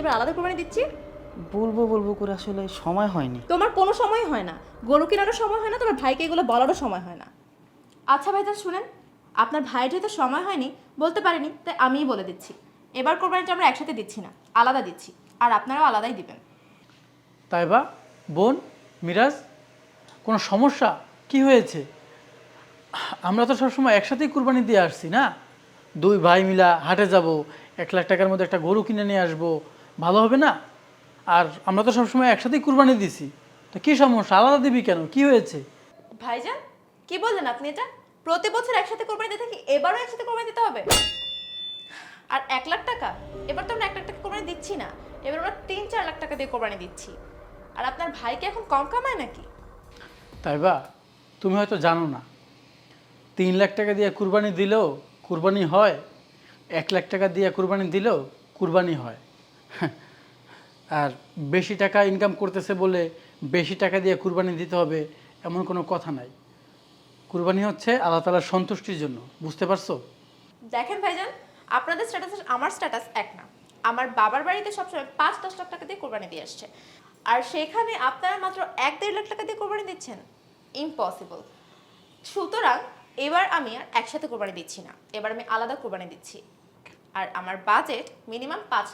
এবার আলাদা কোরবানি দিচ্ছি। বলবো বলবো করে আসলে সময় হয়নি। তোমার কোনো সময় হয় না, গরু কেনারও সময় হয় না, তোমার ভাইকে এগুলো বলারও সময় হয় না। আচ্ছা ভাইজান শুনেন, আপনার ভাইয়ের যেহেতু সময় হয়নি, বলতে পারেনি, তাই আমিই বলে দিচ্ছি। এবার কোরবানিটা আমরা একসাথে দিচ্ছি না, আলাদা দিচ্ছি। আর আপনারাও আলাদাই দিবেন। তাই বা বোন মিরাজ, কোনো সমস্যা কি হয়েছে? আমরা তো সবসময় একসাথেই কুরবানি দিয়ে আসছি না? দুই ভাই মিলা হাটে যাব, 1 লাখ টাকার মধ্যে একটা গরু কিনে নিয়ে আসবো, ভালো হবে না? আর আমরা তো সবসময় একসাথেই কুরবানি দিছি, তো কী সমস্যা? আলাদা দিবি কেন? কি হয়েছে? ভাইজান কি বললেন আপনি এটা? প্রতি বছর একসাথে কোরবানি দিতে থাকি, এবারও একসাথে কোরবানি দিতে হবে? আর 1 লাখ টাকা? এবার তো আমরা 1 লাখ টাকা কোরবানি দিচ্ছি না, এবার আমরা 3-4 লাখ টাকা দিয়ে কোরবানি দিচ্ছি। আর আপনার ভাইকে এখন কম কামায় নাকি? তাই বা তুমি হয়তো জানো না, 3 লাখ টাকা দিয়ে কুরবানি দিলেও কুরবানি হয়, 1 লাখ টাকা দিয়ে কুরবানি দিলেও কুরবানি হয়। আর বেশি টাকা ইনকাম করতেছে বলে বেশি টাকা দিয়ে কুরবানি দিতে হবে এমন কোনো কথা নাই। কুরবানি হচ্ছে আল্লাহ তাআলার সন্তুষ্টির জন্য, বুঝতে পারছো? দেখেন ভাইজান, আপনাদের স্ট্যাটাস আর আমার স্ট্যাটাস এক না। আমার বাবার বাড়িতে সবসময় 5-10 লাখ টাকা দিয়ে কোরবানি দিয়ে আসছে, আর সেখানে আপনারা মাত্র 1-1.5 লাখ টাকা দিয়ে কোরবানি দিচ্ছেন। ইম্পসিবল। সুতরাং এবার আমি আর একসাথে কোরবানি দিচ্ছি না, এবার আমি আলাদা কোরবানি দিচ্ছি। আর আমার বাজেট মিনিমাম 5